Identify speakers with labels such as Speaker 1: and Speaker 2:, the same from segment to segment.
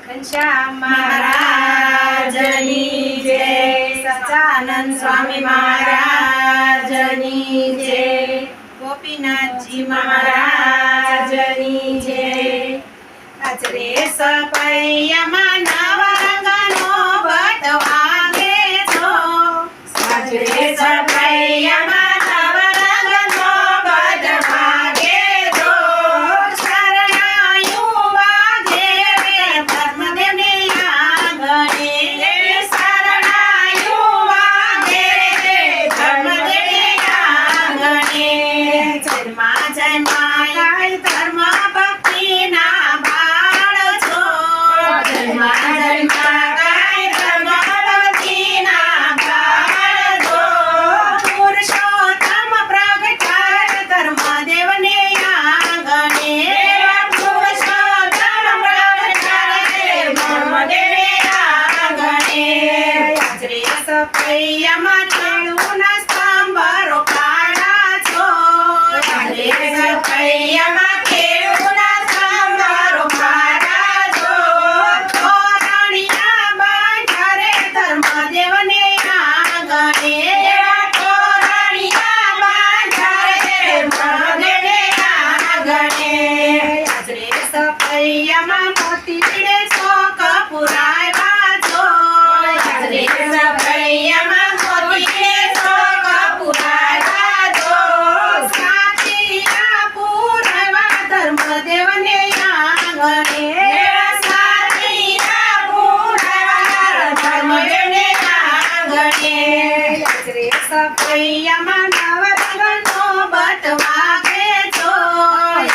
Speaker 1: घनश्याम महाराजनी जय, सच्चानंद स्वामी महाराजनी जय, गोपीनाथ जी महाराजनी जय। अजरे सपैयाમાં નવા રંગનો ભટ વાગે છો, અજરે સપૈયામાં નવા રંગનો ભટ વાગે છો, શરણાયું વાગે રે ધર્મદેવને આંગણે, શરણાયું વાગે રે ધર્મદેવને આંગણે, જન્મા જન્માય ધર્મ ભક્તિના બાળ છો, જન્મા જન્માય ધર્મ ભક્તિના બાળ છો, પુરુષોત્તમ પ્રગટાય ધર્મદેવને આંગણે, પુરુષોત્તમ પ્રગટાય ધર્મદેવને આંગણે, અજરે સપૈયામાં ચેડુના સ્તંભ રોકાણા છો, અજરે સપૈયામાં કેળુના સ્તંભ રોકાણા છો, તોરણિયા બાંધરે ધર્મદેવને આંગણે, તોરણિયા બાંધરે ધર્મદેવને આંગણે, અજરે સપૈયામાં મોતીડે શોક પુરાવ્યા છો, અજરે સપૈયામાં મોતીડે શોક પુરાવ્યા છો, સાચિયા પુરાવ્યા ધર્મદેવને આંગણે, સાચિયા પુરાવ્યા ધર્મદેવને આંગણે, અજરે સપૈયામાં નવરંગનો ભટ વાગે છો,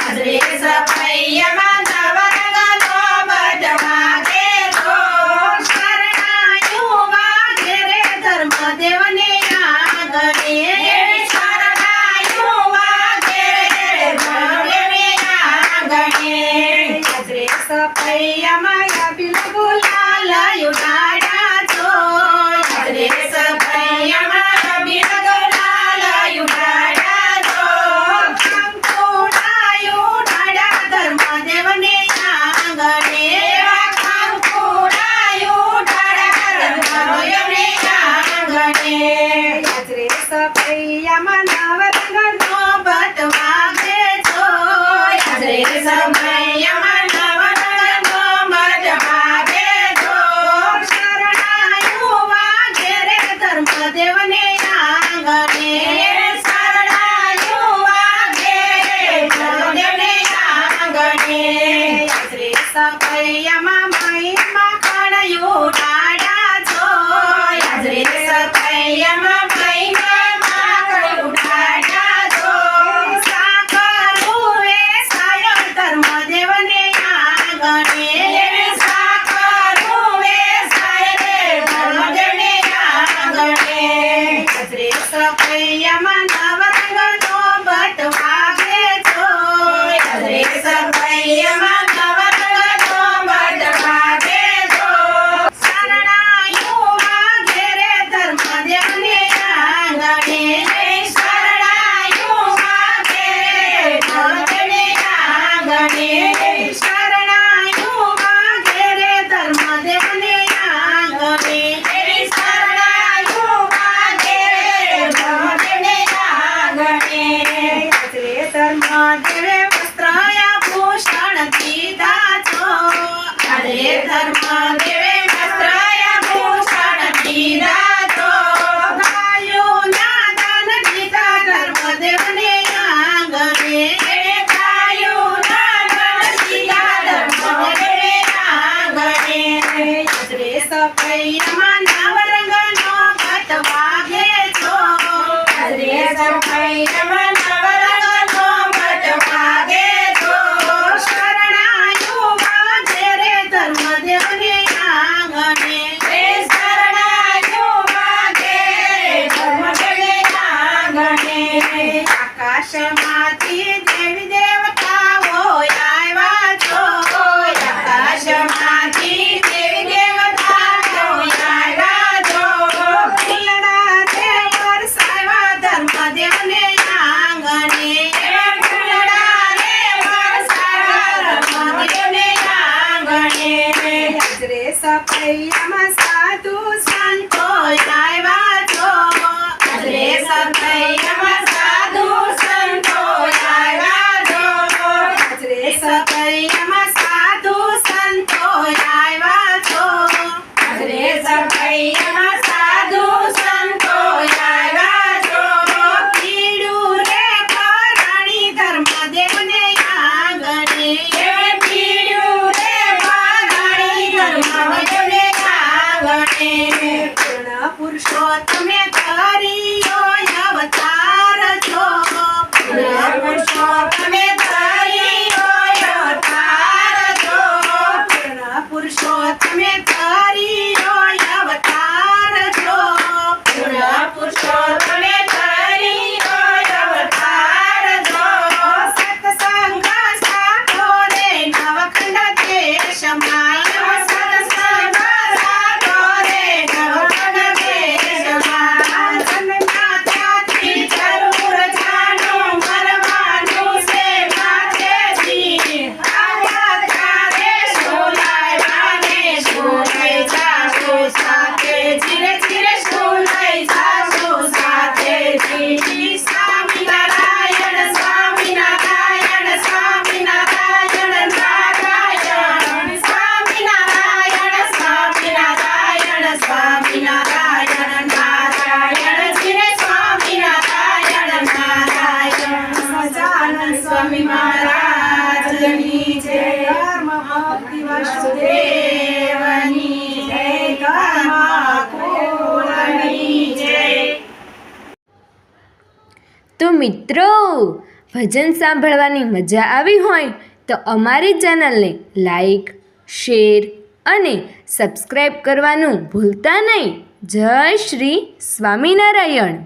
Speaker 1: અજરે સપૈયામાં નવરંગનો ભટ વાગે છો, શરણાયું વાગે રે ધર્મદેવને આંગણે, શરણાયું વાગે રે ધર્મદેવને આંગણે, અજરે સપૈયામાં અબીલ ગુલાલ ઉડાડ્યા છો, અજરે સપૈયામાં અબીલ ગુલાલ ઉડાડ્યા છો, કંકુડા ઉડાડ્યા ધર્મદેવને આંગણે, કંકુડા ઉડાડ્યા ધર્મદેવને આંગણે, અજરે સપૈયામાં નવરંગનો ભટ વાગે છો, અજરે સપૈયામાં નવરંગનો ભટ વાગે છો, શરણાયું વાગે રે ધર્મદેવને આંગણે, શરણાયું વાગે રે ધર્મદેવને આંગણે, અજરે સપૈયામાં મહિમા કણયું ઉડાડ્યા છો, અજરે સપૈયામાં મહિમા કણયું ઉડાડ્યા છો, સાકરું વેસાય ધર્મદેવને આંગણે, સાકરું વેસાય રે ધર્મદેવને આંગણે, અજરે સપૈયામાં નવરંગનો ભટ વાગે છો, અજરે સપૈયામાં નવરંગનો ભટ વાગે છો, શરણાયું વાગે રે ધર્મદેવને આંગણે, શરણાયું વાગે રે ધર્મદેવને આંગણે, શરણાયું વાગે રે ધર્મદેવને આંગણે, શરણાયું વાગે રે ધર્મદેવને આંગણે, અજરે ધર્મદેવે વસ્ત્ર આભૂષણ દીધા છો, અજરે ધર્મદેવે વસ્ત્ર આભૂષણ દીધા છો, ગાયોના દાન દીધા ધર્મદેવને આંગણે, ગાયોના દાન દીધા ધર્મદેવને આંગણે, અજરે સપૈયામાં નવરંગનો ભટ વાગે છો, અજરે સપૈયામાં નવરંગનો ભટ વાગે છો, શરણાયું વાગે રે ધર્મદેવને આંગણે, શરણાયું વાગે રે ધર્મદેવને આંગણે, આકાશમાંથી દેવી દેવતાઓ આવ્યા છો, આકાશમાંથી દેવી દેવતાઓ આવ્યા છો, ફૂલડા તે વરસાવ્યા ધર્મદેવને આંગણે, ફૂલડા રે વરસાવ્યા ધર્મદેવને આંગણે, સપૈયામાં સાધુ સંતો આવ્યા છો હાજરે સપૈયામાં સાધુ સંતો આવ્યા છો હાજરે સપૈયામાં સાધુ સંતો આવ્યા છો હાજરે સપૈયામાં સાધુ સંતો આવ્યા છો પીડું રે પરાણી ધર્મદેવને આંગણે પીડું રે પરાણી ધર્મદેવને આંગણે પૂર્ણ પુરુષોત્તમે ધરિયો અવતાર છો પૂર્ણ પુરુષોત્તમે ધરિયો અવતાર છો પૂર્ણ પુરુષોત્તમે ધરિયો અવતાર છો પૂર્ણ પુરુષોત્તમે ધરિયો અવતાર છો સત્સંગ સાધો રે નવખંડ દેશમાં સત્સંગ સાધો રે નવખંડ દેશમાં જન્મતાથી જરૂર જાણું મરવાનું છે માથેથી આવ્યા ત્યારે શું લાવ્યાને શું લઈ જાશું સાથે ધીરે ધીરે શું લઈ જાશું સાથે સ્વામિનારાયણ સ્વામિનારાયણ સ્વામિનારાયણ નારાયણ સ્વામિનારાયણ સ્વામિનારાયણ સ્વામિનારાયણ નારાયણ ધીરે સ્વામિનારાયણ નારાયણ સહજાનંદ સ્વામી મહારાજની જય ધર્મ ભક્તિ વાસુદેવની જય ધર્મ કુળની જય
Speaker 2: તો મિત્રો ભજન સાંભળવાની મજા આવી હોય તો અમારી ચેનલને લાઈક શેર અને સબસ્ક્રાઈબ કરવાનું ભૂલતા નહીં. જય શ્રી સ્વામિનારાયણ.